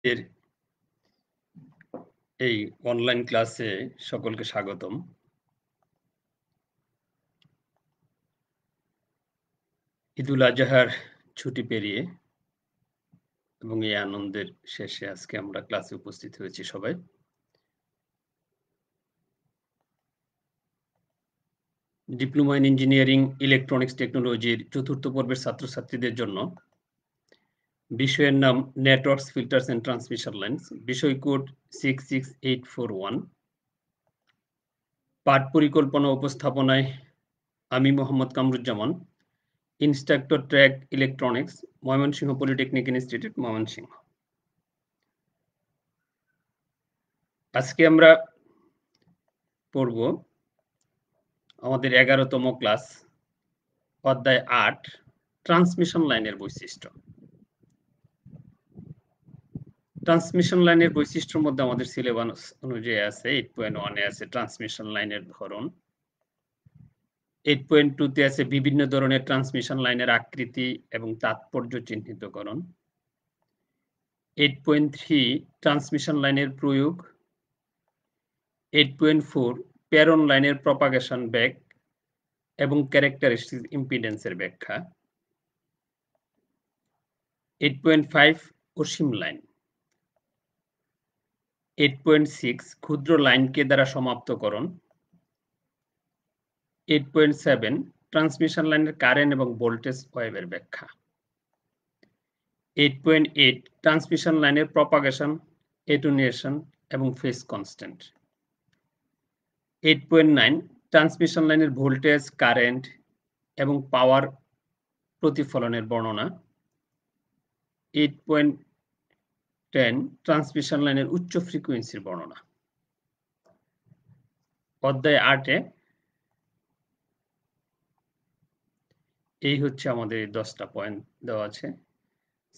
এর এই অনলাইন ক্লাসে সকলকে স্বাগতম। ঈদুল আজহার ছুটি পেরিয়ে এবং এই আনন্দের শেষে আজকে আমরা ক্লাসে উপস্থিত হয়েছি সবাই। ডিপ্লোমা ইন ইঞ্জিনিয়ারিং ইলেকট্রনিক্স টেকনোলজির ৪র্থ পর্বের ছাত্রছাত্রীদের জন্য বিষয়ের নাম networks, filters and transmission lines, বিষয় কোড 66841। পাঠ পরিকল্পনা উপস্থাপনায় আমি Mohammad Kamruzzaman, instructor track electronics, Mymensingh polytechnic institute, Mymensingh. আজকে আমরা পড়ব আমাদের 11তম ক্লাস, অধ্যায় 8, ট্রান্সমিশন লাইনের বৈশিষ্ট্য। ট্রান্সমিশন লাইনের বৈশিষ্ট্যের মধ্যে আমাদের সিলেবাস অনুযায়ী আছে 8.1 এ আছে ট্রান্সমিশন লাইনের ধরন, 8.2 তে আছে বিভিন্ন ধরনের ট্রান্সমিশন লাইনের আকৃতি এবং তাৎপর্য চিহ্নিতকরণ, 8.3 ট্রান্সমিশন লাইনের প্রয়োগ, 8.4 প্রেরণ লাইনের প্রপাগেশন বেগ এবং ক্যারেক্টারিস্টিক ইম্পিডেন্সের ব্যাখ্যা, 8.5 অসীম লাইন, 8.6 ক্ষুদ্র লাইনকে দ্বারা সমাপ্তকরণ, 8.7 ট্রান্সমিশন লাইনের কারেন্ট এবং ভোল্টেজ ওয়েভের ব্যাখ্যা, 8.8 ট্রান্সমিশন লাইনের প্রপাগেশন, এটুনিয়েশন এবং ফেজ কনস্ট্যান্ট, 8.9 ট্রান্সমিশন লাইনের ভোল্টেজ, কারেন্ট এবং পাওয়ার প্রতিফলনের বর্ণনা, 8.10 ট্রান্সমিশন লাইনের উচ্চ ফ্রিকোয়েন্সির বর্ণনা। অধ্যায় 8-এ এই হচ্ছে আমাদের 10টা পয়েন্ট দেওয়া আছে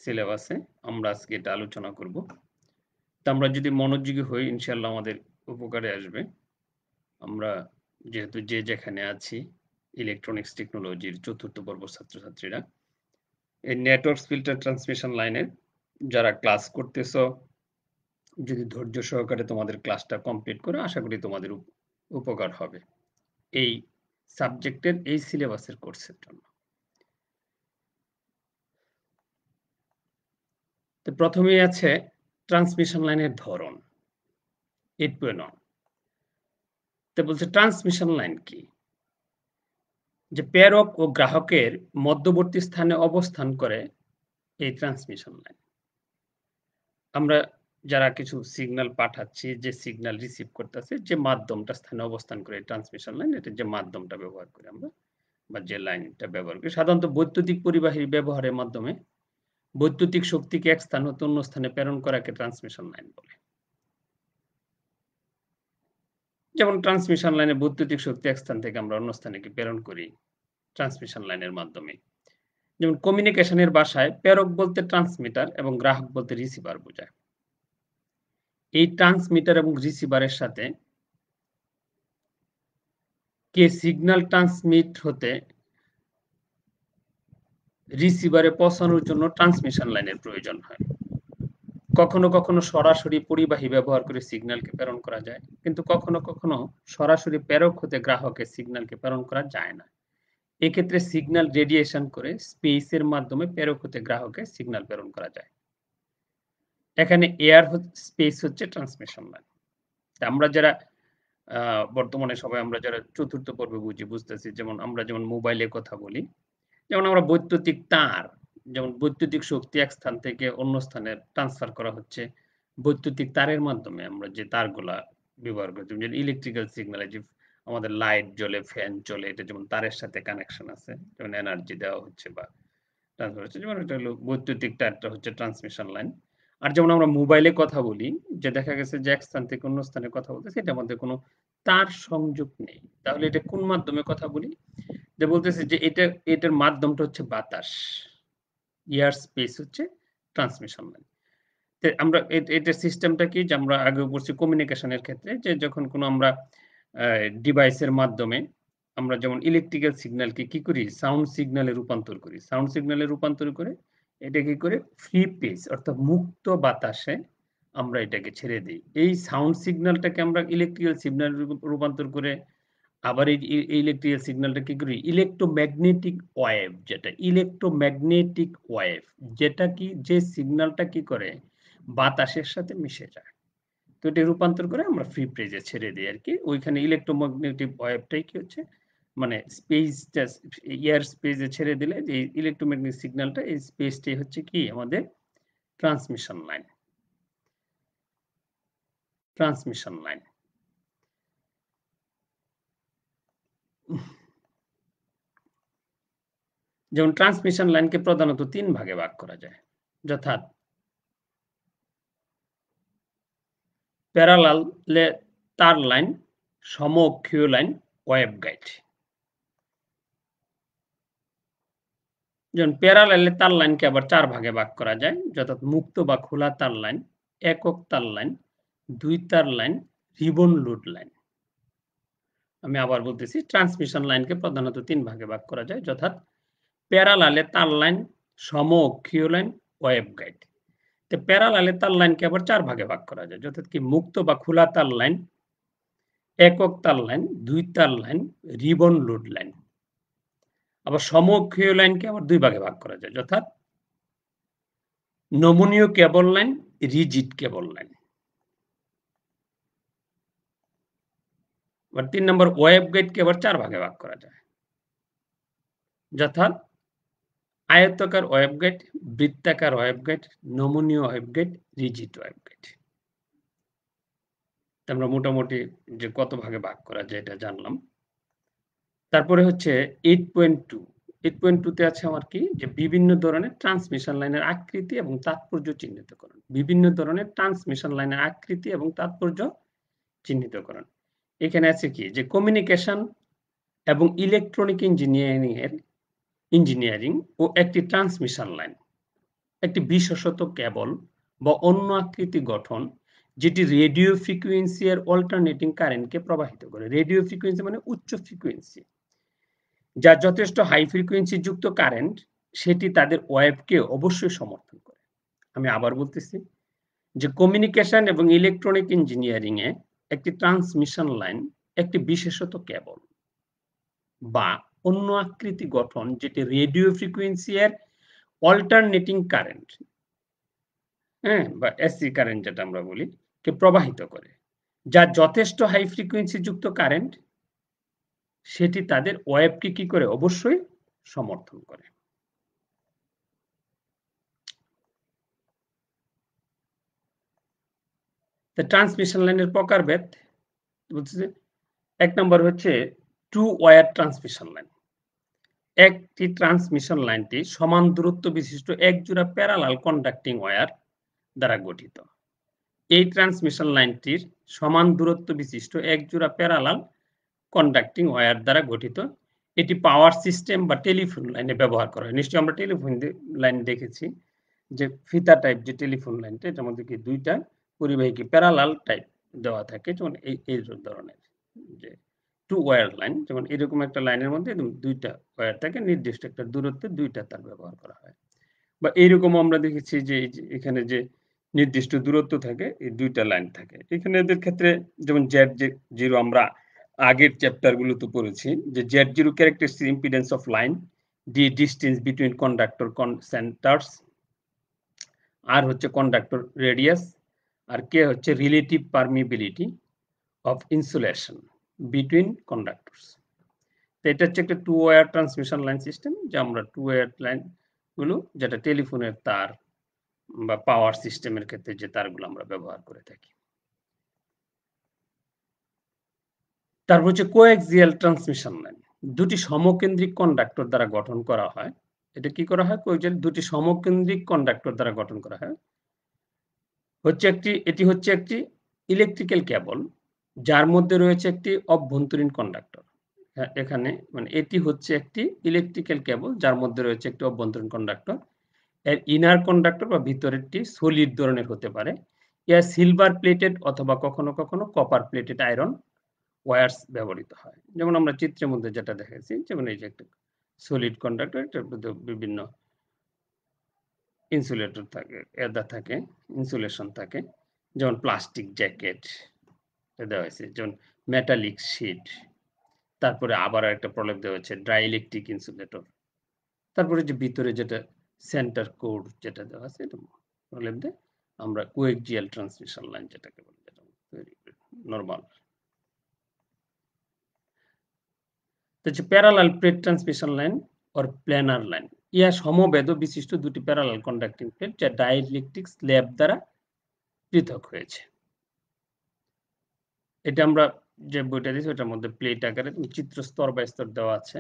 সিলেবাসে। আমরা আজকে এটা আলোচনা করব। তা আমরা যদি মনোযোগী হই ইনশাআল্লাহ আমাদের উপকারে আসবে। আমরা যেহেতু যে যেখানে আছি ইলেকট্রনিক্স টেকনোলজির 4র্থ পর্ব ছাত্রছাত্রীরা, এই নেটওয়ার্কস, ফিল্টার, ট্রান্সমিশন লাইনের যারা ক্লাস করতেছো, যদি ধৈর্য সহকারে তোমাদের ক্লাসটা কমপ্লিট করো, আশা করি তোমাদের উপকার হবে এই সাবজেক্টের এই সিলেবাসের কোর্সের জন্য। তো প্রথমেই আছে ট্রান্সমিশন লাইনের ধরন 8.1। তো বলছে ট্রান্সমিশন লাইন কি? যে প্রেরক ও গ্রাহকের মধ্যবর্তী স্থানে অবস্থান করে এই ট্রান্সমিশন লাইন। আমরা যারা কিছু সিগন্যাল পাঠাচ্ছি, যে সিগন্যাল রিসিভ করতেছে, যে মাধ্যমটা স্থানে অবস্থান করে ট্রান্সমিশন লাইন, এটা যে মাধ্যমটা ব্যবহার করি আমরা বা যে লাইনটা ব্যবহার করি, সাধারণত বৈদ্যুতিক পরিবাহীর ব্যবহারের মাধ্যমে বৈদ্যুতিক শক্তিকে এক স্থান হতে অন্য স্থানে প্রেরণ করাকে ট্রান্সমিশন লাইন বলে। যেমন ট্রান্সমিশন লাইনে বৈদ্যুতিক শক্তি এক স্থান থেকে আমরা অন্য স্থানে প্রেরণ করি ট্রান্সমিশন লাইনের মাধ্যমে। যেমন কমিউনিকেশনের ভাষায় প্রেরক বলতে ট্রান্সমিটার এবং গ্রাহক বলতে রিসিভার বোঝায়। এই ট্রান্সমিটার এবং রিসিভারের সাথে কে সিগন্যাল ট্রান্সমিট হতে রিসিভারে পৌঁছানোর জন্য ট্রান্সমিশন লাইনের প্রয়োজন হয়। কখনো কখনো সরাসরি পরিবাহী ব্যবহার করে সিগন্যালকে প্রেরণ করা যায়, কিন্তু কখনো কখনো সরাসরি প্রেরক হতে গ্রাহকের সিগন্যালকে প্রেরণ করা যায় না। এক্ষেত্রে সিগন্যাল রেডিয়েশন করে স্পেসের মাধ্যমে প্রেরক হতে গ্রাহকের সিগন্যাল প্রেরণ করা যায়। এখানে এয়ার স্পেস হচ্ছে ট্রান্সমিশন লাইন। আমরা যারা বর্তমানে সবাই আমরা যারা 4র্থ পর্বে বুঝতেছি, যেমন আমরা যেমন মোবাইলে কথা বলি, যেমন আমরা বৈদ্যুতিক তার, যেমন বৈদ্যুতিক শক্তি এক স্থান থেকে অন্য স্থানে ট্রান্সফার করা হচ্ছে বৈদ্যুতিক তারের মাধ্যমে। আমরা যে তারগুলা ব্যবহার করি, যেমন ইলেকট্রিক্যাল সিগন্যালে যে আমাদের লাইট জ্বলে, ফ্যান চলে, এটা যেমন তারের সাথে কানেকশন আছে, যেমন এনার্জি দেওয়া হচ্ছে বা ট্রান্সফার হচ্ছে, যেমন এটা হলো বৈদ্যুতিক তারটা হচ্ছে ট্রান্সমিশন লাইন। আর যেমন আমরা মোবাইলে কথা বলি, যে দেখা গেছে যে এক স্থান থেকে অন্য স্থানে কথা বলতেছি, এটার মধ্যে কোনো তার সংযোগ নেই, তাহলে এটা কোন মাধ্যমে কথা বলি? যে বলতেছে যে এটার মাধ্যমটা হচ্ছে বাতাস, এয়ার স্পেস হচ্ছে ট্রান্সমিশন লাইন। আমরা এটার সিস্টেমটা কি, যে আমরা আগে পড়ছি কমিউনিকেশনের ক্ষেত্রে, যে যখন কোনো আমরা ডিভাইসের মাধ্যমে আমরা যেমন ইলেকট্রিক্যাল সিগন্যালকে কি করি, সাউন্ড সিগন্যালে রূপান্তর করি, সাউন্ড সিগন্যালে রূপান্তর করে এটা কি করে ফ্রি পেজ অর্থাৎ মুক্ত বাতাসে আমরা এটাকে ছেড়ে দিই। এই সাউন্ড সিগন্যালটাকে আমরা ইলেকট্রিক্যাল সিগন্যাল রূপান্তর করে আবার এই ইলেকট্রিক্যাল সিগন্যালটা কি করি ইলেক্ট্রোম্যাগনেটিক ওয়েভ ইলেক্ট্রোম্যাগনেটিক ওয়েভ যেটা কি যে সিগন্যালটা কি করে বাতাসের সাথে মিশে যায়। তো এটা রূপান্তর করে আমরা ফ্রি পেজে ছেড়ে দিই আরকি। ওইখানে ইলেক্ট্রোম্যাগনেটিক ওয়েভটাই কি হচ্ছে মানে স্পেসটা এয়ার স্পেসে ছেড়ে দিলে যে ইলেক্ট্রোম্যাগনেটিক সিগন্যালটা এই স্পেসটাই হচ্ছে কি আমাদের ট্রান্সমিশন লাইন। Transmission line. যেমন ট্রান্সমিশন লাইনকে প্রধানত ৩ ভাগে ভাগ করা যায়। যথাৎ প্যারালালে তার লাইন, সমঅক্ষীয় লাইন, ওয়েভ গাইড। যেমন প্যারালালে তার লাইনকে আবার ৪ ভাগে ভাগ করা যায়। যথাৎ মুক্ত বা খোলা তার লাইন, একক তার লাইন, ২ তার লাইন, রিবন লোড লাইন। আমি আবার বলতেছি ট্রান্সমিশন লাইনকে প্রধানত ৩ ভাগে ভাগ করা যায়। যথাৎ প্যারালালে তার লাইন, সমঅক্ষীয় লাইন, ওয়েভ গাইড। তো প্যারালালে তার লাইনকে আবার ৪ ভাগে ভাগ করা যায়। যথাৎ কি মুক্ত বা খোলা তার লাইন, একক তার লাইন, ২ তার লাইন, রিবন লোড লাইন। আবার সমঅক্ষীয় লাইনকে আবার ২ ভাগে ভাগ করা যায়। যথাৎ নমনীয় কেবল লাইন, রিজিড কেবল লাইন। আবার ৩ নম্বর ওয়েভ গাইডকে আবার ৪ ভাগে ভাগ করা যায়। যথাৎ আয়তাকার ওয়েভ গাইড, বৃত্তাকার ওয়েভ গাইড, নমনীয় wave guide, rigid wave guide. আমরা মোটামুটি যে কত ভাগে ভাগ করা যায় এটা জানলাম। তারপরে হচ্ছে 8.2 8.2 তে আছে আমার কি যে বিভিন্ন ধরনের ট্রান্সমিশন লাইনের আকৃতি এবং তাৎপর্য চিহ্নিতকরণ। বিভিন্ন ধরনের ট্রান্সমিশন লাইনের আকৃতি এবং তাৎপর্য চিহ্নিতকরণ। এখানে আছে কি যে কমিউনিকেশন এবং ইলেকট্রনিক ইঞ্জিনিয়ারিং ও একটি ট্রান্সমিশন লাইন একটি বিশেষত কেবল বা অন্য আকৃতি গঠন যেটি রেডিও ফ্রিকোয়েন্সি এর অল্টারনেটিং কারেন্টকে প্রবাহিত করে। রেডিও ফ্রিকোয়েন্সি মানে উচ্চ ফ্রিকোয়েন্সি যা যথেষ্ট হাই ফ্রিকোয়েন্সি যুক্ত কারেন্ট সেটি তাদের ওয়েভকে অবশ্যই সমর্থন করে। আমি আবার বলতেছি যে কমিউনিকেশন এবং ইলেকট্রনিক ইঞ্জিনিয়ারিং এ একটি ট্রান্সমিশন লাইন একটি বিশেষত কেবল বা অন্য আকৃতি গঠন যেটি রেডিও ফ্রিকোয়েন্সি এর অল্টারনেটিং কারেন্ট বা এসি কারেন্ট যেটা আমরা বলি কে প্রবাহিত করে যা যথেষ্ট হাই ফ্রিকোয়েন্সি যুক্ত কারেন্ট সেটি তাদের ওয়েভকে কি করে অবশ্যই সমর্থন করে। ট্রান্সমিশন লাইনের প্রকারভেদ বলতেছে ১ নম্বর হচ্ছে টু ওয়্যার ট্রান্সমিশন লাইন। একটি ট্রান্সমিশন লাইনটি সমান দূরত্ব বিশিষ্ট এক জোড়া প্যারালাল কন্ডাক্টিং ওয়্যার দ্বারা গঠিত। এই ট্রান্সমিশন লাইনটির সমান দূরত্ব বিশিষ্ট এক জোড়া প্যারালাল কন্ডাক্টিং ওয়্যার দ্বারা গঠিত। এটি পাওয়ার সিস্টেম বা টেলিফোন লাইনে ব্যবহার করা হয়। নিশ্চয়ই আমরা টেলিফোন লাইন দেখেছি যে ফিতা টাইপ যে টেলিফোন লাইনটা এটার মধ্যে কি ২ টা পরিবাহী প্যারালাল টাইপ দেওয়া থাকে যেমন এই ধরনের যে টু ওয়্যার লাইন যেমন এরকম একটা লাইনের মধ্যে ২ টা ওয়্যার থাকে নির্দিষ্ট একটা দূরত্বে ২ টা তার ব্যবহার করা হয়। বা এইরকম আমরা দেখেছি যে এখানে যে নির্দিষ্ট দূরত্ব থাকে এই ২ টা লাইন থাকে। এখানে এদের ক্ষেত্রে যেমন Z0 আমরা আগের চ্যাপ্টার গুলোতে পড়েছি যে Z0 characteristic impedance of line, the distance between conductor centres, আর হচ্ছে কন্ডাক্টর রেডিয়াস, আর কে হচ্ছে relative permeability of insulation between conductors. তো এটা হচ্ছে একটা two wire transmission line system যে আমরা টু ওয়্যার লাইন গুলো যেটা টেলিফোনের তার বা পাওয়ার সিস্টেমের ক্ষেত্রে যে তারগুলো আমরা ব্যবহার করে থাকি। তারপর হচ্ছে কোএক্সিয়াল ট্রান্সমিশন লাইন। দুটি সমকেন্দ্রিক কন্ডাক্টর দ্বারা গঠন করা হয়। এটা কি করা হয়? কোএক্সিয়াল দুটি সমকেন্দ্রিক কন্ডাক্টর দ্বারা গঠন করা হয়। এটি হচ্ছে একটি ইলেকট্রিক্যাল কেবল যার মধ্যে রয়েছে একটি অভ্যন্তরীণ কন্ডাক্টর। এখানে মানে এটি হচ্ছে একটি ইলেকট্রিক্যাল কেবল যার মধ্যে রয়েছে একটি অভ্যন্তরীণ কন্ডাক্টর। এর ইনার কন্ডাক্টর বা ভিতরেরটি সলিড ধরনের হতে পারে। এর সিলভার প্লেটেড অথবা কখনো কখনো কপার প্লেটেড আয়রন ওয়্যারস ব্যবহৃত হয়। যেমন আমরা চিত্রের মধ্যে যেটা দেখাচ্ছি যেমন এই যে একটা সলিড কন্ডাক্টর এটার মধ্যে বিভিন্ন ইনসুলেটর থাকে, থাকে, ইনসুলেশন থাকে, যেমন প্লাস্টিক জ্যাকেট দেওয়া হয়েছে, যেমন মেটালিক শিট, তারপরে আবার একটা প্রলেপ দেওয়া হচ্ছে ড্রাই ইলেকট্রিক ইনসুলেটর, তারপরে যে ভিতরে যেটা সেন্টার কোড যেটা দেওয়া আছে এটা প্রলেপ দিয়ে আমরা কোএক্সিয়াল ট্রান্সমিশন লাইন যেটাকে বলি, যেটা তৈরি করি নরমাল। হচ্ছে parallel plate transmission line or planar line. ইহা সমবেদ বিশিষ্ট দুটি প্যারালাল কন্ডাক্টিং প্লেট যা ডাইইলেকট্রিক স্ল্যাব দ্বারা পৃথক হয়েছে। এটা আমরা যে বইটা দিয়েছি ওটার মধ্যে প্লেট আকারে চিত্র স্তর বাই স্তর দেওয়া আছে,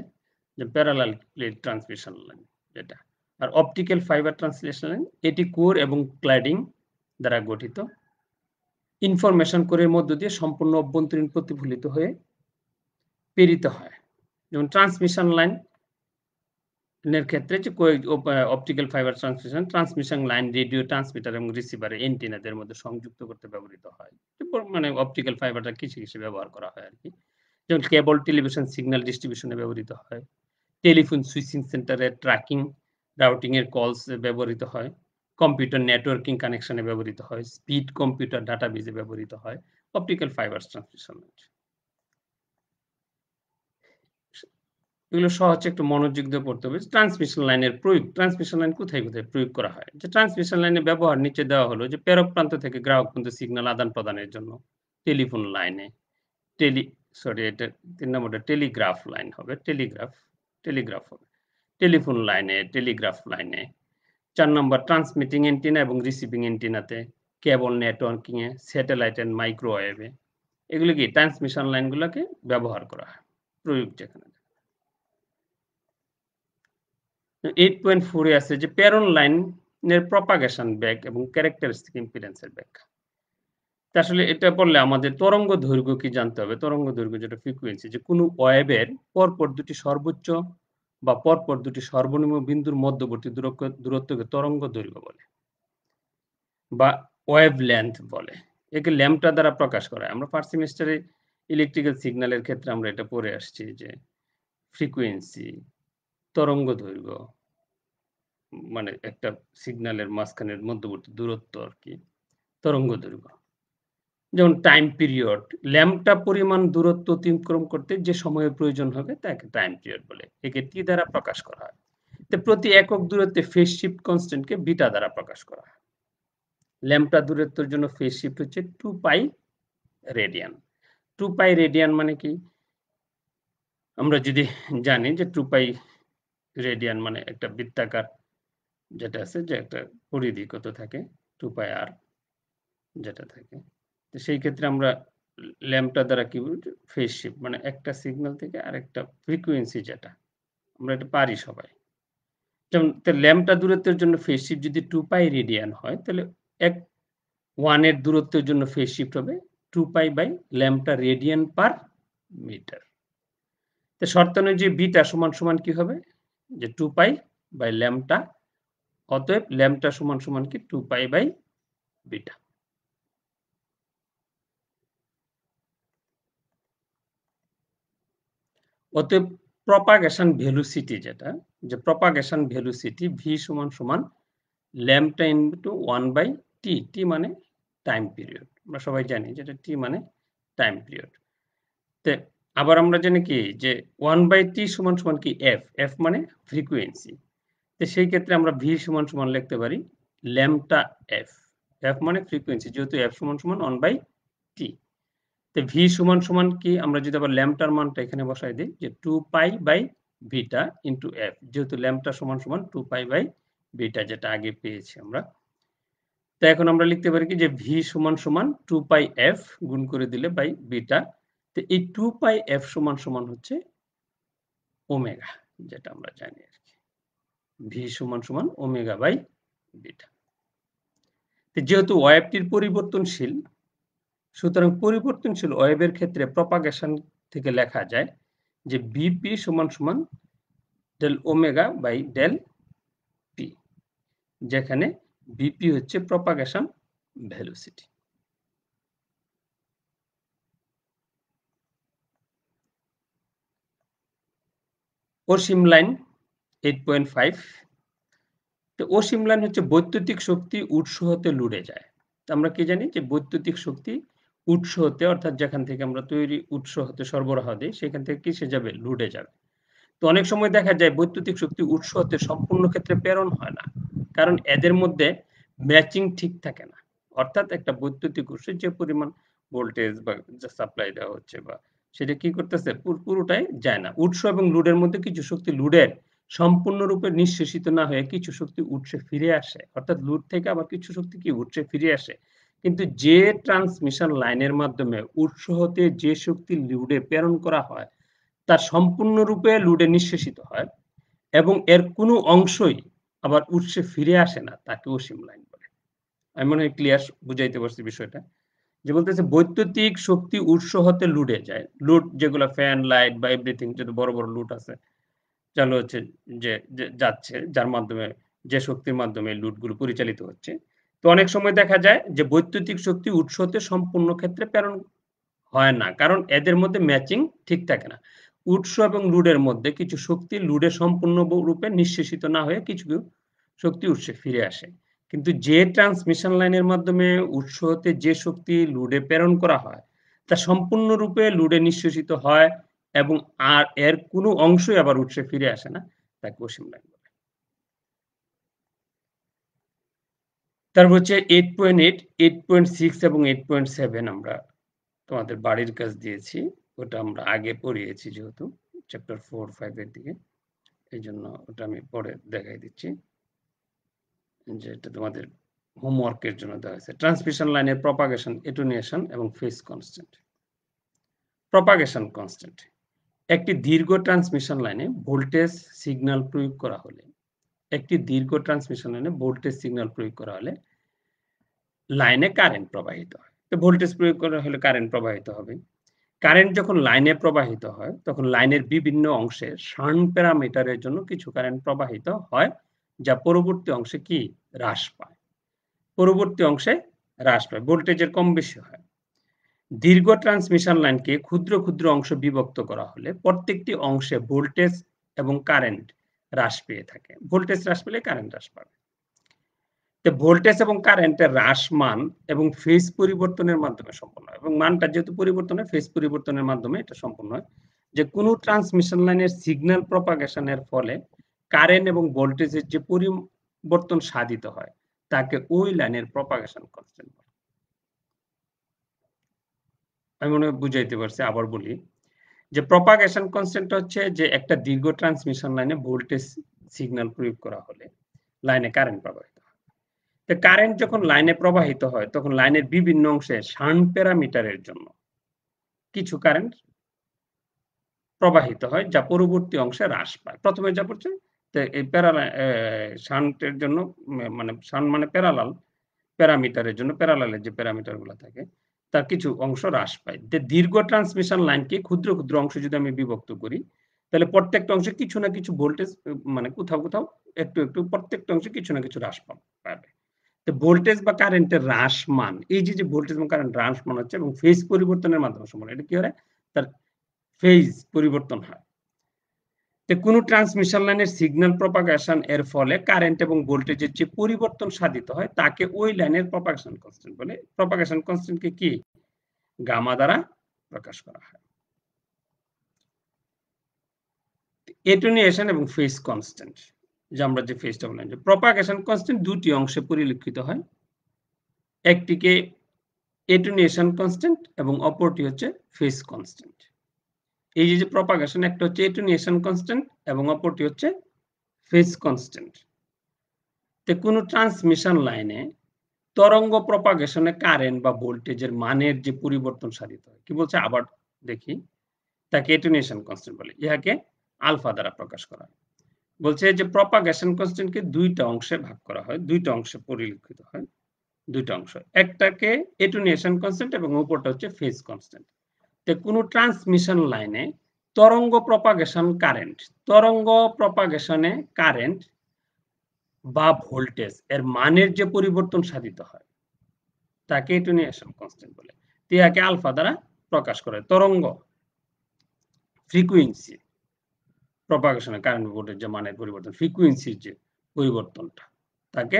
যে প্যারালাল প্লেট ট্রান্সমিশন লাইন যেটা। R optical fibre transmission line এটি কোর এবং ক্ল্যাডিং দ্বারা গঠিত। ইনফরমেশন কোরের মধ্য দিয়ে সম্পূর্ণ অভ্যন্তরীণ প্রতিফলিত হয়ে প্রেরিত হয়। যেমন ট্রান্সমিশন লাইন এর ক্ষেত্রে যে optical fibre transmission line radio transmitter এবং রিসিভার এন্টিনাদের মধ্যে সংযুক্ত করতে ব্যবহৃত হয়। মানে অপটিক্যাল ফাইবারটা কিসে ব্যবহার করা হয় আর কি। যেমন কেবল টেলিভিশন সিগন্যাল ডিস্ট্রিবিউশনে ব্যবহৃত হয়, টেলিফোন সুইচিং সেন্টারে ট্র্যাকিং রাউটিং এর কলস ব্যবহৃত হয়, কম্পিউটার নেটওয়ার্কিং কানেকশনে ব্যবহৃত হয়, স্পিড কম্পিউটার ডাটাবেজে ব্যবহৃত হয় অপটিক্যাল ফাইবার ট্রান্সমিশন। এগুলো সহজে একটু মনোযোগ দিয়ে পড়তে হবে। ট্রান্সমিশন লাইনের প্রয়োগ, ট্রান্সমিশন লাইন কোথায় প্রয়োগ করা হয়? যে ট্রান্সমিশন লাইনের ব্যবহার নিচে দেওয়া হলো, যে প্রেরক প্রান্ত থেকে গ্রাহক পর্যন্ত সিগন্যাল আদান-প্রদানের জন্য টেলিফোন লাইনে, এটা ৩ নম্বরটা টেলিগ্রাফ লাইন হবে, টেলিগ্রাফ হবে। টেলিফোন লাইনে, টেলিগ্রাফ লাইনে। ৪ নম্বর ট্রান্সমিটিং এন্টিনা এবং রিসিভিং এন্টিনাতে, কেবল নেটওয়ার্কিং এ, স্যাটেলাইট এন্ড মাইক্রোওয়েভে। এগুলো কি ট্রান্সমিশন লাইনগুলোকে ব্যবহার করা হয়, প্রয়োগ যেখানে। 8.4 এ আছে যে প্রেরণ লাইনের প্রপাগেশন বেগ এবং ক্যারেক্টারিস্টিক ইম্পিডেন্সের ব্যাখ্যা। আসলে এটা পড়লে আমাদের তরঙ্গ দৈর্ঘ্য কি জানতে হবে। তরঙ্গ দৈর্ঘ্য যেটা ফ্রিকোয়েন্সি, যে কোনো ওয়েভের পরপর দুটি সর্বোচ্চ বা পরপর দুটি সর্বনিম্ন বিন্দুর মধ্যবর্তী দূরত্বকে তরঙ্গ দৈর্ঘ্য বলে বা ওয়েভ লেন্থ বলে। একে ল্যাম্বডা দ্বারা প্রকাশ করা হয়। আমরা ফার্স্ট সেমিস্টারে ইলেকট্রিক্যাল সিগন্যালের ক্ষেত্রে আমরা এটা পড়ে আসছি, যে ফ্রিকোয়েন্সি, তরঙ্গ দৈর্ঘ্য মানে একটা সিগন্যালের মাঝখানের মধ্যবর্তী দূরত্ব আর কি, তরঙ্গ দৈর্ঘ্য। যেমন টাইম পিরিয়ড, ল্যাম্বডা পরিমাণ দূরত্ব অতিক্রম করতে যে সময়ের প্রয়োজন হবে তাকে টাইম পিরিয়ড বলে। একে টি দ্বারা প্রকাশ করা হয়। তো প্রতি একক দূরত্বে ফেজ শিফট কনস্ট্যান্টকে বিটা দ্বারা প্রকাশ করা হয়। ল্যাম্বডা দূরত্বের জন্য ফেজ শিফট হচ্ছে 2 পাই রেডিয়ান। 2 পাই রেডিয়ান মানে কি? আমরা যদি জানি যে 2 পাই রেডিয়ান মানে একটা বৃত্তাকার যেটা আছে, যে একটা পরিধি কত থাকে 2 পাই আর যেটা থাকে। তো সেই ক্ষেত্রে আমরা ল্যাম্বডা দ্বারা কি বলি, ফেজ শিফট মানে একটা সিগন্যাল থেকে আরেকটা ফ্রিকোয়েন্সি যেটা আমরা এটা পারি সবাই। যেমন ল্যাম্বডা দূরত্বের জন্য ফেজ শিফট যদি 2 পাই রেডিয়ান হয়, তাহলে 1 এর দূরত্বের জন্য ফেজ শিফট হবে 2 pi by lambda radian per metre. তো শর্তানুযায়ী বিটা সমান কি হবে, যে 2 পাই বাই ল্যাম্বডা। অতএব ল্যাম্বডা সমান কি 2 পাই বাই বিটা। অতএব প্রপাগেশন ভেলোসিটি যেটা, যে প্রপাগেশন ভেলোসিটি ভি সমান lambda into 1 by T. T মানে টাইম পিরিয়ড। আমরা সবাই জানি যেটা টি মানে টাইম পিরিয়ড। তো আবার আমরা জানি কি যে 1 বাই টি সমান কি এফ। এফ মানে ফ্রিকোয়েন্সি। তো সেই ক্ষেত্রে আমরা ভি সমান লিখতে পারি ল্যাম্বডা এফ। এফ মানে ফ্রিকোয়েন্সি, যেহেতু এফ সমান 1 বাই টি। তো ভি সমান কি, আমরা যদি আবার ল্যাম্বডার মানটা এখানে বসাই দিই, যে 2 pi by beta into F, যেহেতু ল্যাম্বডা সমান 2 পাই বাই বিটা যেটা আগে পেয়েছি আমরা। তো এখন আমরা লিখতে পারি কি, যে ভি সমান 2 পাই এফ গুণ করে দিলে বাই বিটা। তো এই 2 পাই এফ সমান হচ্ছে ওমেগা, যেটা আমরা জানি আর কি। ভি সমান ওমেগা বাই বিটা। তো যেহেতু ওয়েভটির পরিবর্তনশীল, সুতরাং পরিবর্তনশীল ওয়েভের ক্ষেত্রে প্রপাগেশন থেকে লেখা যায় যে বিপি সমান del omega by del P, যেখানে বিপি হচ্ছে প্রপাগেশন ভেলোসিটি। অসীম লাইন 8.5, তো অসীম লাইন হচ্ছে বৈদ্যুতিক শক্তি উৎস হতে লুড়ে যায়। তো আমরা কি জানি যে বৈদ্যুতিক শক্তি উৎস হতে অর্থাৎ যেখান থেকে আমরা তৈরি উৎস হতে সরবরাহ দেই সেখান থেকে কিসে যাবে? লুড়ে যাবে। তো অনেক সময় দেখা যায় বৈদ্যুতিক শক্তি উৎস হতে সম্পূর্ণ ক্ষেত্রে প্রেরণ হয় না। কারণ এদের মধ্যে ম্যাচিং ঠিক থাকে না। অর্থাৎ একটা বৈদ্যুতিক উৎসের যে পরিমাণ ভোল্টেজ বা যা সাপ্লাই দেওয়া হচ্ছে বা সেটা কি করতেছে? পুরোটাই যায় না। উৎস এবং লোডের মধ্যে কিছু শক্তি লোডের সম্পূর্ণরূপে নিঃশেষিত না হয়ে কিছু শক্তি উৎসে ফিরে আসে। অর্থাৎ লোড থেকে আবার কিছু শক্তি কি উৎসে ফিরে আসে। কিন্তু যে ট্রান্সমিশন লাইনের মাধ্যমে উৎস হতে যে শক্তি লোডে প্রেরণ করা হয় তা সম্পূর্ণরূপে লোডে নিঃশেষিত হয় এবং এর কোনো অংশই আবার উৎসে ফিরে আসে না, তাকে অসীম লাইন বলে। আমি মনে হয় ক্লিয়ার বুঝাইতে পারছি বিষয়টা। যে বলতেছে বৈদ্যুতিক শক্তি উৎস হতে লোডে যায়। লোড যেগুলা ফ্যান, লাইট বা এভরিথিং যত বড়, বড় লোড আছে চালু হচ্ছে যে যাচ্ছে যার মাধ্যমে যে শক্তির মাধ্যমে লোডগুলো পরিচালিত হচ্ছে। তো অনেক সময় দেখা যায় যে বৈদ্যুতিক শক্তি উৎস হতে সম্পূর্ণ ক্ষেত্রে প্রেরণ হয় না। কারণ এদের মধ্যে ম্যাচিং ঠিক থাকে না। উৎস এবং লোডের মধ্যে কিছু শক্তি লোডে সম্পূর্ণ রূপে নিঃশেষিত না হয়ে কিছু শক্তি উৎসে ফিরে আসে। কিন্তু যে ট্রান্সমিশন লাইনের মাধ্যমে উৎস হতে যে শক্তি লোডে প্রেরণ করা হয়, তা সম্পূর্ণরূপে লোডে নিঃশেষিত হয় এবং আর এর কোনো অংশই আবার উৎসে ফিরে আসে না। তাকে অসীম লাইন বলে। তারপর হচ্ছে 8.8, 8.6 এবং 8.7 আমরা তোমাদের বাড়ির কাজ দিয়েছি। ওটা আমরা আগে পড়িয়েছি যেহেতু চ্যাপ্টার 4-5 এর দিকে। এইজন্য ওটা আমি পরে দেখাই দিচ্ছি। যে এটা তোমাদের হোমওয়ার্কের জন্য দেওয়া হয়েছে। ট্রান্সমিশন লাইনের প্রপাগেশন, এটুনিয়েশন এবং ফেজ কনস্ট্যান্ট। Propagation constant. একটি দীর্ঘ ট্রান্সমিশন লাইনে ভোল্টেজ সিগন্যাল প্রয়োগ করা হলে লাইনে কারেন্ট প্রবাহিত হয়। তো ভোল্টেজ প্রয়োগ করা হলে কারেন্ট প্রবাহিত হবে। কারেন্ট যখন লাইনে প্রবাহিত হয় তখন লাইনের বিভিন্ন অংশে শান্ট প্যারামিটারের জন্য কিছু কারেন্ট প্রবাহিত হয় যা পরবর্তী অংশে কি হ্রাস পায়। ভোল্টেজের কম বেশি হয়। দীর্ঘ ট্রান্সমিশন লাইনকে ক্ষুদ্র ক্ষুদ্র অংশ বিভক্ত করা হলে প্রত্যেকটি অংশে ভোল্টেজ এবং কারেন্ট হ্রাস পেয়ে থাকে। ভোল্টেজ হ্রাস পেলে কারেন্ট হ্রাস পাবে। ভোল্টেজ এবং কারেন্টের হ্রাস মান এবং ফেজ পরিবর্তনের মাধ্যমে সম্পন্ন হয় এবং মানটা যেহেতু পরিবর্তন হয় ফেজ পরিবর্তনের মাধ্যমে এটা সম্পন্ন হয়। যে কোনো ট্রান্সমিশন লাইনের সিগন্যাল প্রপাগেশনের ফলে কারেন্ট এবং ভোল্টেজের যে পরিবর্তন সাধিত হয় তাকে ওই লাইনের প্রপাগেশন কনস্ট্যান্ট বলে। আমি মনে হয় বুঝাইতে পারছি, আবার বলি যে প্রপাগেশন কনস্ট্যান্ট হচ্ছে যে একটা দীর্ঘ ট্রান্সমিশন লাইনে ভোল্টেজ সিগন্যাল প্রয়োগ করা হলে লাইনে কারেন্ট প্রবাহিত হয়। কারেন্ট যখন লাইনে প্রবাহিত হয় তখন লাইনের বিভিন্ন অংশে শান্ট প্যারামিটারের জন্য কিছু কারেন্ট প্রবাহিত হয় যা পরবর্তী অংশে হ্রাস পায়। প্রথমে যা পড়ছে এই শান্টের জন্য মানে শান্ট মানে প্যারামিটারের জন্য প্যারালালের যে প্যারামিটারগুলো থাকে তার কিছু অংশ হ্রাস পায়। দীর্ঘ ট্রান্সমিশন লাইনকে ক্ষুদ্র ক্ষুদ্র অংশে যদি আমি বিভক্ত করি তাহলে প্রত্যেকটা অংশে কিছু না কিছু ভোল্টেজ মানে কোথাও কোথাও একটু একটু প্রত্যেকটা অংশে কিছু না কিছু হ্রাস পাবে। ভোল্টেজ বা কারেন্টের হ্রাস মান, এই যে ভোল্টেজ এবং কারেন্ট হ্রাস মান হচ্ছে এবং ফেজ পরিবর্তনের মাধ্যমে সম্পন্ন। এটা কি হয়? তার ফেজ পরিবর্তন হয়। কোন ট্রান্সমিশন লাইনের সিগন্যাল প্রপাগেশন এর ফলে কারেন্ট এবং ভোল্টেজের যে পরিবর্তন সাধিত হয় তাকে ওই লাইনের প্রপাগেশন কনস্ট্যান্ট বলে। প্রপাগেশন কনস্ট্যান্টকে কি গামা দ্বারা প্রকাশ করা হয়। এটুনিয়েশন এবং ফেজ কনস্ট্যান্ট, যে আমরা যে ফেজটা বললাম, যে প্রপাগেশন কনস্ট্যান্ট দুটি অংশে পরিলক্ষিত হয়। একটিকে এটুনিয়েশন কনস্ট্যান্ট এবং অপরটি হচ্ছে ফেজ কনস্ট্যান্ট। এই যে প্রপাগেশন, একটা হচ্ছে এটুনিয়েশন কনস্ট্যান্ট এবং অপরটি হচ্ছে ফেজ কনস্ট্যান্ট। কোন ট্রান্সমিশন লাইনে তরঙ্গ প্রপাগেশনে কারেন্ট বা ভোল্টেজের মানের যে পরিবর্তন সাধিত হয়, কি বলছে আবার দেখি, তাকে এটুনিয়েশন কনস্ট্যান্ট বলে। ইহাকে আলফা দ্বারা প্রকাশ করা হয়। বলছে যে প্রপাগেশন কনস্ট্যান্টকে দুইটা অংশে ভাগ করা হয়, দুইটা অংশে পরিলক্ষিত হয়, দুইটা অংশ। একটাকে এটুনিয়েশন কনস্ট্যান্ট এবং উপরটা হচ্ছে ফেজ কনস্ট্যান্ট। কোন ট্রান্সমিশন লাইনে তরঙ্গ প্রপাগেশনে কারেন্ট বা ভোল্টেজ এর মানের যে পরিবর্তন সাধিত হয় তাকে এটুনিয়েশন কনস্ট্যান্ট বলে। ইহাকে আলফা দ্বারা প্রকাশ করে। তরঙ্গ ফ্রিকোয়েন্সি প্রপাগেশনে কারেন্ট ভোল্টেজ যে মানের পরিবর্তন, ফ্রিকোয়েন্সির যে পরিবর্তনটা তাকে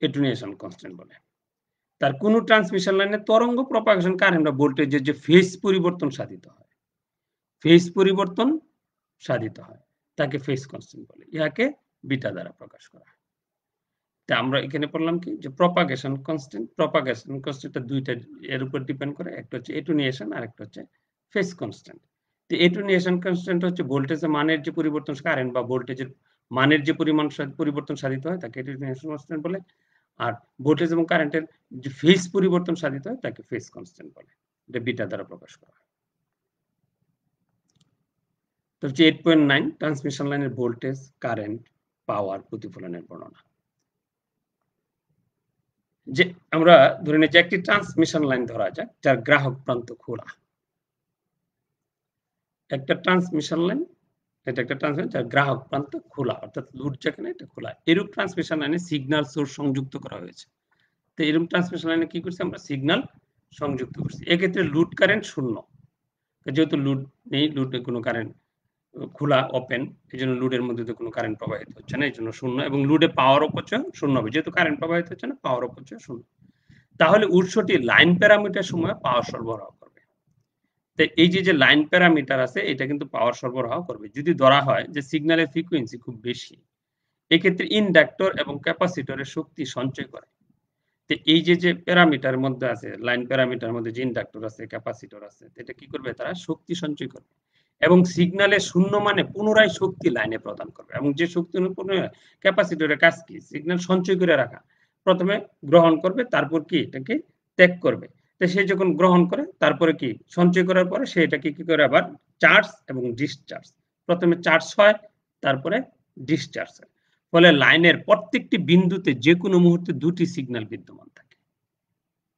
এটুনিয়েশন কনস্ট্যান্ট বলে। তার কোন ট্রান্সমিশন লাইনে তরঙ্গ প্রপাগেশন কারেন্ট বা ভোল্টেজের যে ফেজ পরিবর্তন সাধিত হয়, ফেজ পরিবর্তন সাধিত হয় তাকে ফেজ কনস্ট্যান্ট বলে। ইহাকে বিটা দ্বারা প্রকাশ করা হয়। তা আমরা এখানে পড়লাম কি যে প্রপাগেশন কনস্ট্যান্টটা দুইটা এর উপর ডিপেন্ড করে, একটা হচ্ছে এটুনিয়েশন আর একটা হচ্ছে ফেজ কনস্ট্যান্ট। তো এটুনিয়েশন কনস্ট্যান্ট হচ্ছে ভোল্টেজের মানের যে পরিবর্তন কারেন্ট বা ভোল্টেজের মানের যে পরিবর্তন সাধিত হয় তাকে এটুনিয়েশন কনস্ট্যান্ট বলে। আর ভোল্টেজ এবং কারেন্টের যে ফেজ পরিবর্তন সাধিত হয় তাকে ফেজ কনস্ট্যান্ট বলে। এটা বিটা দ্বারা প্রকাশ করা হয়। তো হচ্ছে 8.9 ট্রান্সমিশন লাইনের ভোল্টেজ, কারেন্ট, পাওয়ার, প্রতিফলনের বর্ণনা। যে আমরা ধরে নিই যে একটি ট্রান্সমিশন লাইন ধরা যাক যার গ্রাহক প্রান্ত খোলা। একটা ট্রান্সমিশন লাইন, এটা একটা ট্রান্সমিশন যার গ্রাহক প্রান্ত খোলা, অর্থাৎ লোড যেখানে এটা খোলা। এরূপ ট্রান্সমিশন লাইনে সিগন্যাল সোর্স সংযুক্ত করা হয়েছে। তো এরূপ ট্রান্সমিশন লাইনে কি করছি আমরা? সিগন্যাল সংযুক্ত করছি। এক্ষেত্রে লোড কারেন্ট শূন্য, যেহেতু লোড নেই, লোডে কোনো কারেন্ট খোলা ওপেন, এই জন্য লোডের মধ্যে কোনো কারেন্ট প্রবাহিত হচ্ছে না, এই জন্য শূন্য। এবং লোডে পাওয়ার অপচয় শূন্য হবে, যেহেতু কারেন্ট প্রবাহিত হচ্ছে না, পাওয়ার অপচয় শূন্য। তাহলে উৎসটি লাইন প্যারামিটার সময় পাওয়ার সরবরাহ করবে। তো এই যে লাইন প্যারামিটার আছে এটা কিন্তু পাওয়ার সরবরাহ করবে যদি ধরা হয় যে সিগন্যালের ফ্রিকোয়েন্সি খুব বেশি। এক্ষেত্রে ইন্ডাক্টর এবং ক্যাপাসিটরের শক্তি সঞ্চয় করে। তো এই যে প্যারামিটার মধ্যে আছে, লাইন প্যারামিটার মধ্যে যে ইন্ডাক্টর আছে, ক্যাপাসিটর আছে, এটা কি করবে? তারা শক্তি সঞ্চয় করবে এবং সিগন্যালের শূন্য মানে পুনরায় শক্তি লাইনে প্রদান করবে। এবং যে শক্তি ক্যাপাসিটরের কাজ কি? সিগন্যাল সঞ্চয় করে রাখা। প্রথমে গ্রহণ করবে, তারপর কি এটাকে ত্যাগ করবে। তো সে যখন গ্রহণ করে তারপরে কি সঞ্চয় করার পরে সে এটাকে কি করে আবার চার্জ এবং ডিসচার্জ। প্রথমে চার্জ হয়, তারপরে ডিসচার্জ হয়। ফলে লাইনের প্রত্যেকটি বিন্দুতে যে কোনো মুহূর্তে দুটি সিগন্যাল বিদ্যমান থাকে।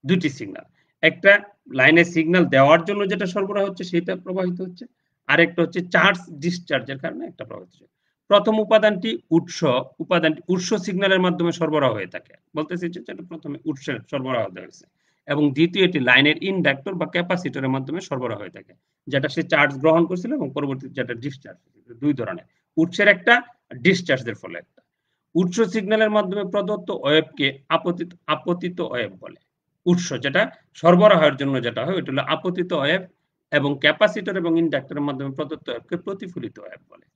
দুটি সিগন্যাল, একটা লাইনে সিগন্যাল দেওয়ার জন্য যেটা সরবরাহ হচ্ছে সেটা প্রবাহিত হচ্ছে, আরেকটা হচ্ছে চার্জ ডিসচার্জের কারণে একটা প্রবাহিত হচ্ছে। প্রথম উপাদানটি উৎস সিগন্যালের মাধ্যমে সরবরাহ হয়ে থাকে, বলতেছি যে যেটা প্রথমে উৎসের সরবরাহ হয়েছে, এবং দ্বিতীয়টি লাইনের ইন্ডাক্টর বা ক্যাপাসিটরের মাধ্যমে সরবরাহ হয়ে থাকে, যেটা সে চার্জ গ্রহণ করছিল এবং পরবর্তীতে যেটা ডিসচার্জ। দুই ধরনের, উৎসের একটা, ডিসচার্জের ফলে একটা। উৎস সিগন্যালের মাধ্যমে প্রদত্ত ওয়েভকে আপতিত ওয়েভ বলে। উৎস যেটা সরবরাহের জন্য যেটা হয় ওটা হলো আপতিত ওয়েভ, এবং ক্যাপাসিটর এবং ইন্ডাক্টরের মাধ্যমে প্রদত্ত ওয়েভকে প্রতিফলিত ওয়েভ বলে।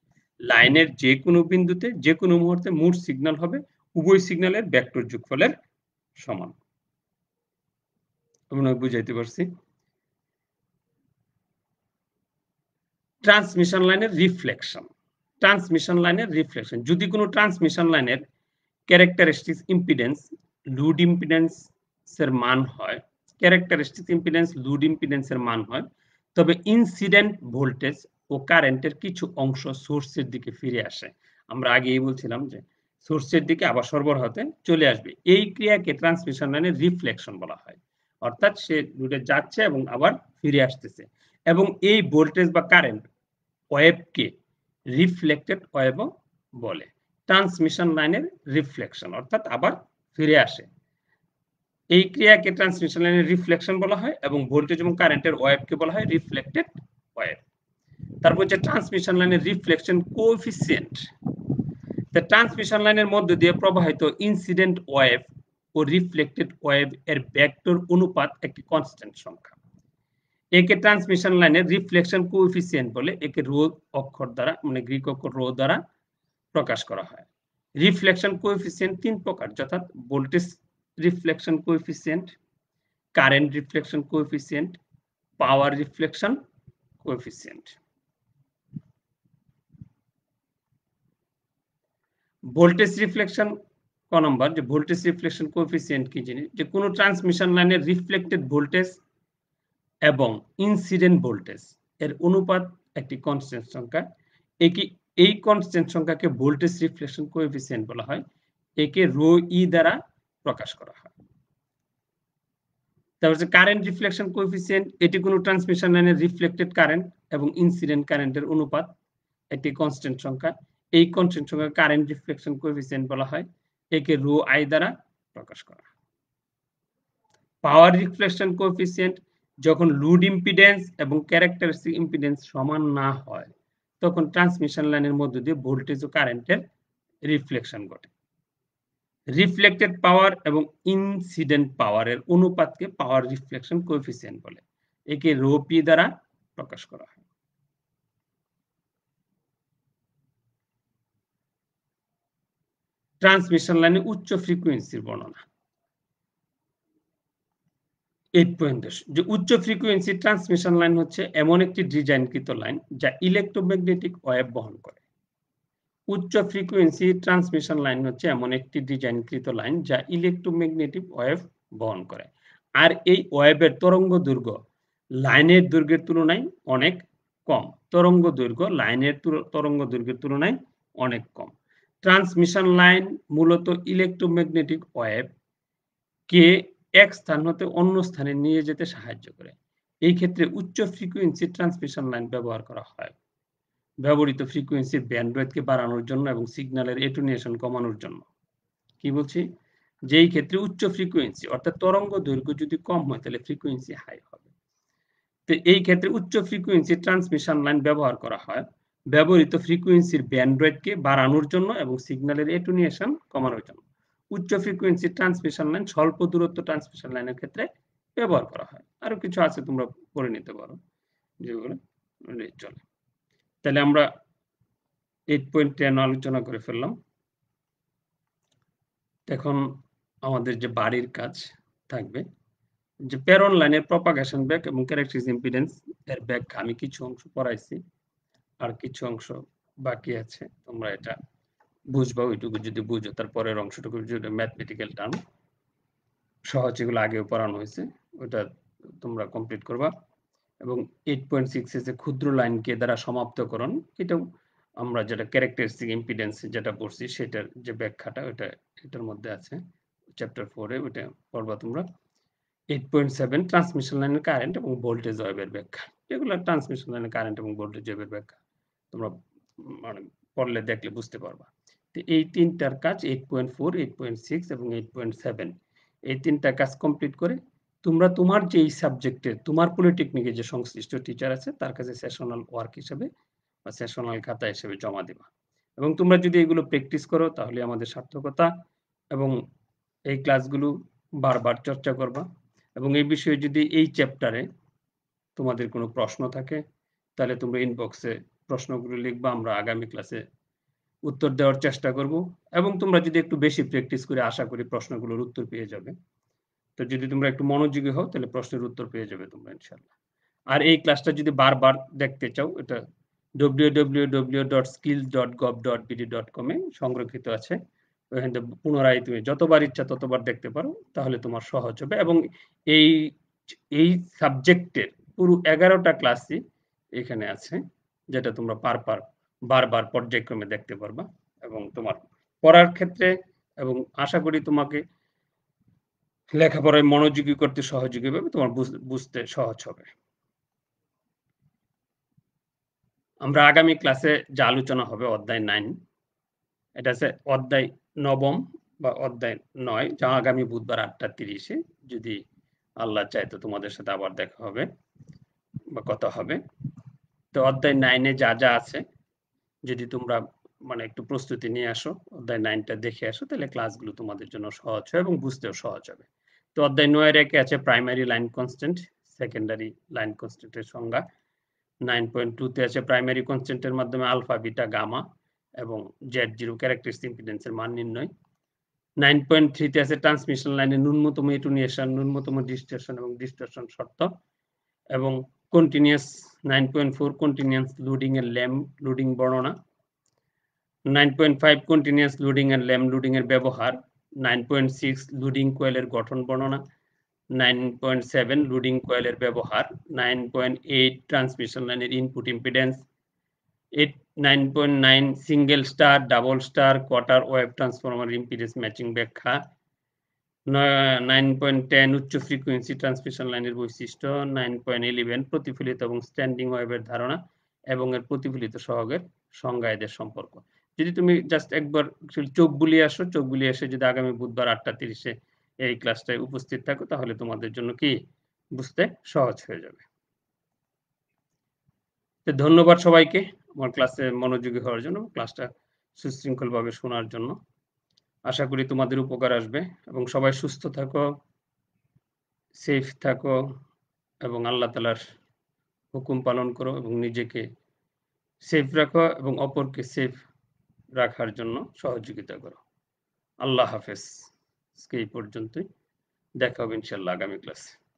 লাইনের যে কোনো বিন্দুতে যে কোনো মুহূর্তে মোট সিগন্যাল হবে উভয় সিগন্যালের ভেক্টর যোগফলের সমান। আমি বুঝাইতে পারছি। ট্রান্সমিশন লাইনের রিফ্লেকশন। ট্রান্সমিশন লাইনের রিফ্লেকশন, যদি কোনো ট্রান্সমিশন লাইনের ক্যারেক্টারিস্টিক্স ইম্পিডেন্স লোড ইম্পিডেন্সের মান হয়, ক্যারেক্টারিস্টিক ইম্পিডেন্স লোড ইম্পিডেন্সের মান হয়, তবে ইনসিডেন্ট ভোল্টেজ ও কারেন্টের কিছু অংশ সোর্সের দিকে ফিরে আসে। আমরা আগেই বলছিলাম যে সোর্সের দিকে আবার সরবরাহতে চলে আসবে। এই ক্রিয়াকে ট্রান্সমিশন লাইনের রিফ্লেকশন বলা হয়, অর্থাৎ সে লোডে যাচ্ছে এবং আবার ফিরে আসতেছে। এবং এই ভোল্টেজ বা কারেন্ট ওয়েভকে রিফ্লেক্টেড ওয়েভও বলে। ট্রান্সমিশন লাইনের রিফ্লেকশন অর্থাৎ আবার ফিরে আসে, এই ক্রিয়াকে ট্রান্সমিশন লাইনের রিফ্লেকশন বলা হয়, এবং ভোল্টেজ এবং কারেন্টের ওয়েভকে বলা হয় রিফ্লেক্টেড ওয়েভ। তারপর যে ট্রান্সমিশন লাইনের রিফ্লেকশন কোএফিসিয়েন্ট, the ট্রান্সমিশন লাইনের মধ্য দিয়ে প্রবাহিত ইনসিডেন্ট ওয়েভ ও রিফ্লেক্টেড ওয়েভ এর ভেক্টর অনুপাত একটি কনস্ট্যান্ট সংখ্যা। একে ট্রান্সমিশন লাইনের রিফ্লেকশন কোএফিসিয়েন্ট বলে। একে রো অক্ষর দ্বারা, মানে গ্রিক অক্ষর রো দ্বারা প্রকাশ করা হয়। রিফ্লেকশন কোএফিসিয়েন্ট তিন প্রকার, যথা voltage reflection coefficient, current reflection coefficient, power reflection coefficient. Voltage reflection ক নম্বর, যে ভোল্টেজ রিফ্লেকশন কোএফিসিয়েন্ট কি জিনিস? যে কোনো ট্রান্সমিশন লাইনের রিফ্লেক্টেড ভোল্টেজ এবং ইনসিডেন্ট ভোল্টেজ এর অনুপাত একটি কনস্ট্যান্ট সংখ্যা। এই কনস্ট্যান্ট সংখ্যাকে ভোল্টেজ রিফ্লেকশন কোএফিসিয়েন্ট বলা হয়। একে রো ই দ্বারা প্রকাশ করা হয়। তারপর হচ্ছে কারেন্ট রিফ্লেকশন কোএফিসিয়েন্ট, এটি কোনো ট্রান্সমিশন লাইনের রিফ্লেক্টেড কারেন্ট এবং ইনসিডেন্ট কারেন্টের অনুপাত, একটি কনস্ট্যান্ট সংখ্যা। এই কনস্ট্যান্ট সংখ্যা কারেন্ট রিফ্লেকশন কোএফিসিয়েন্ট বলা হয়। একে রো আই দ্বারা প্রকাশ করা হয়। পাওয়ার রিফ্লেকশন কোএফিসিয়েন্ট, যখন লোড ইম্পিডেন্স এবং ক্যারেক্টারিস্টিক ইম্পিডেন্স সমান না হয় তখন ট্রান্সমিশন লাইনের মধ্য দিয়ে ভোল্টেজ ও কারেন্টের রিফ্লেকশন ঘটে। রিফ্লেক্টেড পাওয়ার এবং ইনসিডেন্ট পাওয়ারের অনুপাতকে পাওয়ার রিফ্লেকশন কোএফিসিয়েন্ট বলে। একে রো পি দ্বারা প্রকাশ করা হয়। ট্রান্সমিশন লাইনে উচ্চ ফ্রিকোয়েন্সির বর্ণনা। 8.10 যে উচ্চ ফ্রিকোয়েন্সি ট্রান্সমিশন লাইন হচ্ছে এমন একটি ডিজাইনকৃত লাইন যা ইলেক্ট্রোম্যাগনেটিক ওয়েভ বহন করে। উচ্চ ফ্রিকোয়েন্সি ট্রান্সমিশন লাইন হচ্ছে এমন একটি ডিজাইনকৃত লাইন যা ইলেক্ট্রোম্যাগনেটিক ওয়েভ বহন করে। আর এই ওয়েভের তরঙ্গ দৈর্ঘ্য লাইনের দৈর্ঘ্যের তুলনায় অনেক কম। তরঙ্গ দৈর্ঘ্য লাইনের তরঙ্গ দৈর্ঘ্যের তুলনায় অনেক কম। ট্রান্সমিশন লাইন মূলত ইলেক্ট্রোম্যাগনেটিক ওয়েভ কে এক স্থান হতে অন্য স্থানে নিয়ে যেতে সাহায্য করে। এই ক্ষেত্রে উচ্চ ফ্রিকোয়েন্সি ট্রান্সমিশন লাইন ব্যবহার করা হয় ব্যবহৃত ফ্রিকোয়েন্সির ব্যান্ডউইথকে বাড়ানোর জন্য এবং সিগন্যালের অ্যাটেনুয়েশন কমানোর জন্য। কি বলছি? যে এই ক্ষেত্রে উচ্চ ফ্রিকোয়েন্সি অর্থাৎ তরঙ্গ দৈর্ঘ্য যদি কম হয় তাহলে ফ্রিকোয়েন্সি হাই হবে। তো এই ক্ষেত্রে উচ্চ ফ্রিকোয়েন্সি ট্রান্সমিশন লাইন ব্যবহার করা হয় ব্যবহৃত ফ্রিকোয়েন্সির ব্যান্ডউইথকে বাড়ানোর জন্য এবং সিগন্যালের অ্যাটেনুয়েশন কমানোর জন্য। উচ্চ ফ্রিকোয়েন্সি ট্রান্সমিশন লাইন স্বল্প দূরত্ব ট্রান্সমিশন লাইনের ক্ষেত্রে ব্যবহার করা হয়। আরো কিছু আছে, তোমরা পড়ে নিতে পারো যেগুলো চলে। তাহলে আমরা 8.10 আলোচনা করে ফেললাম। এখন আমাদের যে বাড়ির কাজ থাকবে যে প্রেরণ লাইনের প্রপাগেশন ব্যাক এবং ক্যারেক্টারিস্টিক ইম্পিডেন্স এর ব্যাখ্যা আমি কিছু অংশ পড়াইছি, আর কিছু অংশ বাকি আছে। তোমরা এটা বুঝবা, ওইটুকু যদি বুঝো তারপরের অংশটুকু যদি ম্যাথমেটিক্যাল টার্ম সহজ, এগুলো আগেও পড়ানো হয়েছে, ওটা তোমরা কমপ্লিট করবা। এবং 8.6 এ যে ক্ষুদ্র লাইনকে দ্বারা সমাপ্তকরণ, এটাও আমরা যেটা ক্যারেক্টারিস্টিক ইম্পিডেন্স যেটা পড়ছি সেটার যে ব্যাখ্যাটা ওটা এটার মধ্যে আছে চ্যাপ্টার 4 এ, ওটা পড়বা তোমরা। 8.7 ট্রান্সমিশন লাইনের কারেন্ট এবং ভোল্টেজ ওয়েভের ব্যাখ্যা। এগুলো ট্রান্সমিশন লাইনের কারেন্ট এবং ভোল্টেজ ওয়েভের ব্যাখ্যা তোমরা মানে পড়লে দেখলে বুঝতে পারবা। তো এই তিনটার কাজ 8.4, 8.6 এবং 8.7 এই তিনটা কাজ কমপ্লিট করে তোমরা তোমার যে এই সাবজেক্টের তোমার পলিটেকনিকে যে সংশ্লিষ্ট টিচার আছে তার কাছে সেশনাল ওয়ার্ক হিসেবে বা সেশনাল খাতা হিসেবে জমা দিবা। এবং তোমরা যদি এগুলো প্র্যাকটিস করো তাহলে আমাদের সার্থকতা। এবং এই ক্লাসগুলো বারবার চর্চা করবা। এবং এই বিষয়ে যদি এই চ্যাপ্টারে তোমাদের কোনো প্রশ্ন থাকে তাহলে তোমরা ইনবক্সে প্রশ্নগুলো লিখবা, আমরা আগামী ক্লাসে উত্তর দেওয়ার চেষ্টা করব। এবং তোমরা যদি একটু বেশি প্র্যাকটিস করে আশা করি প্রশ্নগুলোর উত্তর পেয়ে যাবে। তো যদি তোমরা একটু মনোযোগী হও তাহলে প্রশ্নের উত্তর পেয়ে যাবে তোমরা ইনশাআল্লাহ। আর এই ক্লাসটা যদি বারবার দেখতে চাও এটা www.skills.gov.bd.com এ সংরক্ষিত আছে। ওখান থেকে পুনরায় তুমি যতবার ইচ্ছা ততবার দেখতে পারো, তাহলে তোমার সহজ হবে। এবং এই এই সাবজেক্টের পুরো 11টা ক্লাসই এখানে আছে, যেটা তোমরা বারবার পর্যায়ক্রমে দেখতে পারবা এবং তোমার পড়ার ক্ষেত্রে এবং আশা করি তোমাকে লেখাপড়ায় মনোযোগী করতে সহযোগী হবে, তোমার বুঝতে সহজ হবে। আমরা আগামী ক্লাসে যা আলোচনা হবে অধ্যায় 9, এটা আছে অধ্যায় 9 বা অধ্যায় 9, যা আগামী বুধবার 8:30-এ যদি আল্লাহ চায় তো তোমাদের সাথে আবার দেখা হবে বা কথা হবে। তো অধ্যায় 9-এ যা যা আছে যদি তোমরা মানে একটু প্রস্তুতি নিয়ে আসো, অধ্যায় 9টা দেখে আসো, তাহলে ক্লাসগুলো তোমাদের জন্য সহজ হবে এবং বুঝতেও সহজ হবে। তো অধ্যায় 9-এর একে আছে primary line constant, secondary line কনস্ট্যান্টের সংজ্ঞা। 9.2-তে আছে প্রাইমারি কনস্ট্যান্টের মাধ্যমে আলফা, বিটা, গামা এবং Z0 ক্যারেক্টারিস্টিক ইম্পিডেন্সের মান নির্ণয়। 9.3-তে আছে ট্রান্সমিশন লাইনের ন্যূনতম অ্যাটেনুয়েশন, ন্যূনতম ডিসটরশন এবং ডিসটরশন শর্ত। এবং কন্টিনিউয়াস 9.4 কন্টিনিউয়াস লোডিং এর ল্যাম্প লোডিং বর্ণনা। 9.5 কন্টিনিউয়াস লোডিং এর ল্যাম্প লোডিং এর ব্যবহার। 9.6 লোডিং কয়েলের গঠন বর্ণনা। 9.7 লোডিং কয়েলের ব্যবহার। 9.8 ট্রান্সমিশন লাইনের input impedance. 9.9 single star, double star, quarter wave transformer impedance matching ব্যাখ্যা। 9.10 উচ্চ ফ্রিকোয়েন্সি ট্রান্সমিশন লাইনের বৈশিষ্ট্য। 9.11 প্রতিফলিত এবং স্ট্যান্ডিং ওয়েভের ধারণা এবং এর প্রতিফলিত সহগের সংজ্ঞা এদের সম্পর্ক। যদি তুমি জাস্ট একবার চোখ বুলিয়ে আসো, চোখ বুলিয়ে এসে যদি আগামী বুধবার 8:30-এ এই ক্লাসটায় উপস্থিত থাকো তাহলে তোমাদের জন্য কি বুঝতে সহজ হয়ে যাবে। তো ধন্যবাদ সবাইকে আমার ক্লাসে মনোযোগী হওয়ার জন্য, ক্লাসটা সুশৃঙ্খলভাবে শোনার জন্য। আশা করি তোমাদের উপকার আসবে এবং সবাই সুস্থ থাকো, সেফ থাকো এবং আল্লাহ তাআলার হুকুম পালন করো এবং নিজেকে সেফ রাখো এবং অপরকে সেফ রাখার জন্য সহযোগিতা করো। আল্লাহ হাফেজ। আজকে এই পর্যন্তই। দেখা হবে ইনশাআল্লাহ আগামী ক্লাসে।